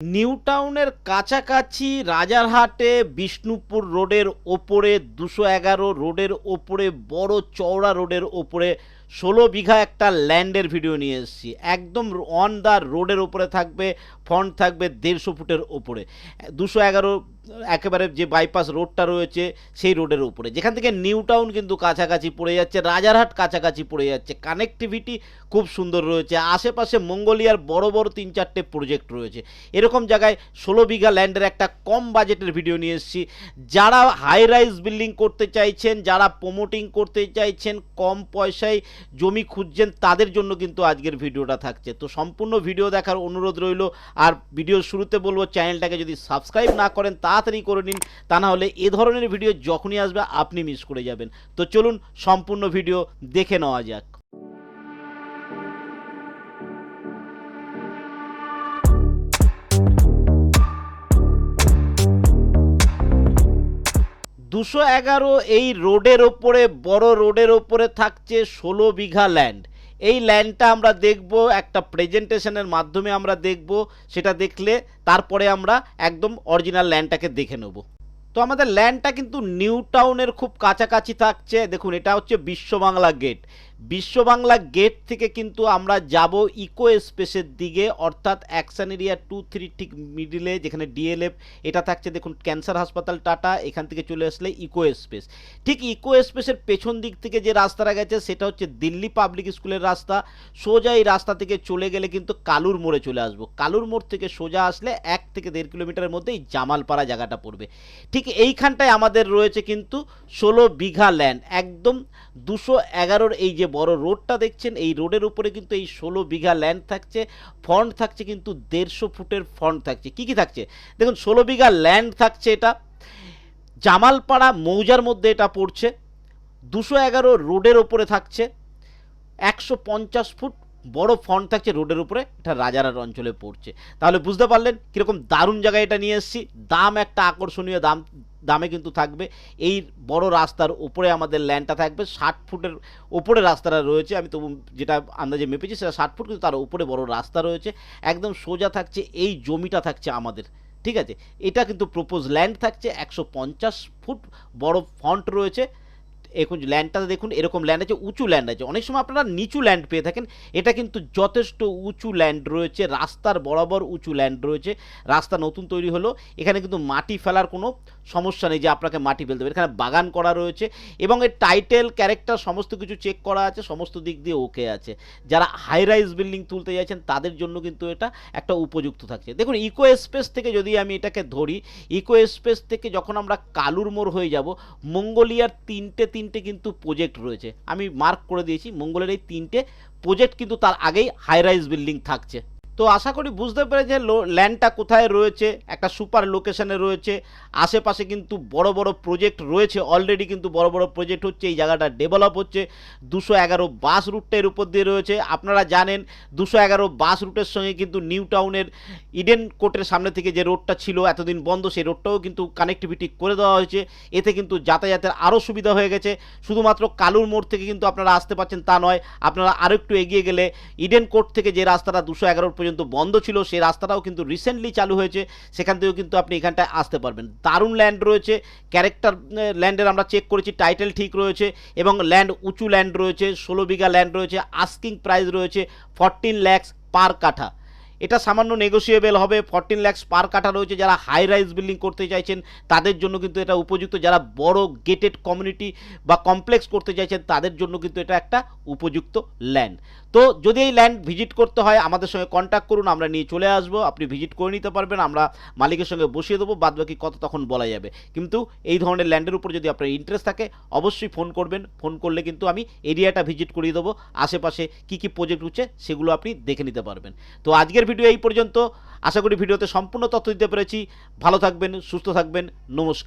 New টাউনের কাছাকাছি রাজারহাটে বিষ্ণুপুর রোডের ওপরে 211 রোডের ওপরে বড় চওড়া রোডের ওপরে 16 বিঘা একটা ল্যান্ডের ভিডিও নিয়ে এসেছি। একদম অন দ্য রোডের ওপরে থাকবে, ফ্রন্ট থাকবে 150 ফুটের ওপরে, 211 একেবারে যে বাইপাস রোডটা রয়েছে সেই রোডের উপরে, যেখান থেকে নিউ টাউন কিন্তু কাছাকাছি পড়ে যাচ্ছে, রাজারহাট কাছাকাছি পড়ে যাচ্ছে, কানেক্টিভিটি খুব সুন্দর রয়েছে। আশেপাশে মঙ্গোলিয়ার বড় বড় 3-4টে প্রজেক্ট রয়েছে। এরকম জায়গায় 16 বিঘা ল্যান্ডের একটা কম বাজেটের ভিডিও নিয়ে এসেছি। যারা হাই রাইজ বিল্ডিং করতে চাইছেন, যারা প্রমোটিং করতে চাইছেন, কম পয়সায় জমি খুঁজছেন, তাদের জন্য কিন্তু আজকের ভিডিওটা থাকছে। তো সম্পূর্ণ ভিডিও দেখার অনুরোধ রইল। আর ভিডিওর শুরুতে বলবো, চ্যানেলটাকে যদি সাবস্ক্রাইব না করেন তাড়াতাড়ি করে নিন, তা না হলে এ ধরনের ভিডিও যখনই আসবে আপনি মিস করে যাবেন। তো চলুন সম্পূর্ণ ভিডিও দেখে নেওয়া যাক। দুশো এগারো এই রোডের ওপরে, বড় রোডের ওপরে থাকছে 16 বিঘা ল্যান্ড। এই ল্যান্ডটা আমরা দেখব একটা প্রেজেন্টেশনের মাধ্যমে, আমরা দেখব। সেটা দেখলে তারপরে আমরা একদম অরিজিনাল ল্যান্ডটাকে দেখে নেব। তো আমাদের ল্যান্ডটা কিন্তু নিউ টাউনের খুব কাছাকাছি থাকছে। দেখুন, এটা হচ্ছে বিশ্ববাংলা গেট। বিশ্ববাংলা গেট থেকে কিন্তু আমরা যাব ইকো স্পেসের দিকে, অর্থাৎ অ্যাকশন এরিয়া 2-3 ঠিক মিডিলে, যেখানে ডিএলএফ এটা থাকছে। দেখুন, ক্যান্সার হাসপাতাল টাটা, এখান থেকে চলে আসলে ইকো স্পেস। ঠিক ইকো স্পেসের পেছন দিক থেকে যে রাস্তাটা গেছে সেটা হচ্ছে দিল্লি পাবলিক স্কুলের রাস্তা। সোজা এই রাস্তা থেকে চলে গেলে কিন্তু কালুর মোড়ে চলে আসবো। কালুর মোড় থেকে সোজা আসলে 1 থেকে 1.5 কিলোমিটারের মধ্যে এই জামালপাড়া জায়গাটা পড়বে। ঠিক এইখানটায় আমাদের রয়েছে কিন্তু 16 বিঘা ল্যান্ড। একদম 211 এই যে বড় রোডটা দেখছেন, এই রোডের উপরে কিন্তু এই 16 বিঘা ল্যান্ড থাকছে। ফ্রন্ট থাকছে কিন্তু 150 ফুটের ফ্রন্ট থাকছে। কি কি থাকছে দেখুন, 16 বিঘা ল্যান্ড থাকছে। এটা জামালপাড়া মৌজার মধ্যে এটা পড়ছে। 211 রোডের ওপরে থাকছে। 150 ফুট বড় ফ্রন্ট থাকছে রোডের উপরে। এটা রাজারহাট অঞ্চলে পড়ছে। তাহলে বুঝতে পারলেন কীরকম দারুণ জায়গায় এটা নিয়ে এসেছি। দাম একটা আকর্ষণীয় দামে কিন্তু থাকবে। এই বড় রাস্তার উপরে আমাদের ল্যান্ডটা থাকবে। 60 ফুটের ওপরে রাস্তাটা রয়েছে। আমি তো যেটা আন্দাজে মেপেছি সেটা 60 ফুট, কিন্তু তার উপরে বড় রাস্তা রয়েছে। একদম সোজা থাকছে এই জমিটা থাকছে আমাদের। ঠিক আছে, এটা কিন্তু প্রপোজ ল্যান্ড থাকছে। 150 ফুট বড় ফ্রন্ট রয়েছে। এখন ল্যান্ডটা দেখুন, এরকম ল্যান্ড আছে, উঁচু ল্যান্ড আছে। অনেক সময় আপনারা নিচু ল্যান্ড পেয়ে থাকেন, এটা কিন্তু যথেষ্ট উঁচু ল্যান্ড রয়েছে। রাস্তার বরাবর উঁচু ল্যান্ড রয়েছে। রাস্তা নতুন তৈরি হলো, এখানে কিন্তু মাটি ফেলার কোনো সমস্যা নেই যে আপনাকে মাটি ফেলতে হবে। এখানে বাগান করা রয়েছে এবং এর টাইটেল, ক্যারেক্টার সমস্ত কিছু চেক করা আছে, সমস্ত দিক দিয়ে ওকে আছে। যারা হাই রাইজ বিল্ডিং তুলতে চাইছেন তাদের জন্য কিন্তু এটা একটা উপযুক্ত থাকছে। দেখুন, ইকো স্পেস থেকে যদি আমি এটাকে ধরি, ইকো স্পেস থেকে যখন আমরা কালুর মোড় হয়ে যাব, মঙ্গোলিয়ার তিনটে কিন্তু প্রজেক্ট রয়েছে। আমি মার্ক করে দিয়েছি মঙ্গলের এই 3টে প্রজেক্ট, কিন্তু তার আগেই হাই রাইজ বিল্ডিং থাকছে। তো আশা করি বুঝতে পেরে যে ল্যান্ডটা কোথায় রয়েছে, একটা সুপার লোকেশনে রয়েছে। আশেপাশে কিন্তু বড় বড় প্রজেক্ট রয়েছে, অলরেডি কিন্তু বড় বড় প্রজেক্ট হচ্ছে। এই জায়গাটা ডেভেলপ হচ্ছে। 211 বাস রুটটা এর উপর দিয়ে রয়েছে। আপনারা জানেন 211 বাস রুটের সঙ্গে কিন্তু নিউ টাউনের ইডেন কোর্টের সামনে থেকে যে রোডটা ছিল এতদিন বন্ধ, সেই রোডটাও কিন্তু কানেক্টিভিটি করে দেওয়া হয়েছে। এতে কিন্তু যাতায়াতের আরও সুবিধা হয়ে গেছে। শুধুমাত্র কালুর মোড় থেকে কিন্তু আপনারা আসতে পারছেন তা নয়, আপনারা আরও একটু এগিয়ে গেলে ইডেন কোর্ট থেকে যে রাস্তাটা 211 পর্যন্ত বন্ধ ছিল, সেই রাস্তাটাও কিন্তু রিসেন্টলি চালু হয়েছে। সেখান থেকেও কিন্তু আপনি এখানটায় আসতে পারবেন। দারুণ ল্যান্ড রয়েছে। ক্যারেক্টার ল্যান্ডের আমরা চেক করেছি, টাইটেল ঠিক রয়েছে এবং ল্যান্ড উঁচু ল্যান্ড রয়েছে। 16 বিঘা ল্যান্ড রয়েছে। আস্কিং প্রাইস রয়েছে 14 লাখ পার কাঠা। এটা সামান্য নেগোসিয়েবল হবে। 14 লাখ পার কাঠা রয়েছে। যারা হাই রাইজ বিল্ডিং করতে চাইছেন তাদের জন্য কিন্তু এটা উপযুক্ত। যারা বড় গেটেড কমিউনিটি বা কমপ্লেক্স করতে চাইছেন তাদের জন্য কিন্তু এটা একটা উপযুক্ত ল্যান্ড। তো যদি এই ল্যান্ড ভিজিট করতে হয় আমাদের সঙ্গে কন্ট্যাক্ট করুন, আমরা নিয়ে চলে আসবো। আপনি ভিজিট করে নিতে পারবেন, আমরা মালিকের সঙ্গে বসিয়ে দেবো। বাদবাকি কত তখন বলা যাবে। কিন্তু এই ধরনের ল্যান্ডের উপর যদি আপনার ইন্টারেস্ট থাকে অবশ্যই ফোন করবেন। ফোন করলে কিন্তু আমি এরিয়াটা ভিজিট করিয়ে দেবো। আশেপাশে কী কী প্রজেক্ট হচ্ছে সেগুলো আপনি দেখে নিতে পারবেন। তো আজকের ভিডিও এই পর্যন্ত। আশা করি ভিডিওতে সম্পূর্ণ তথ্য দিতে পেরেছি। ভালো থাকবেন, সুস্থ থাকবেন। নমস্কার।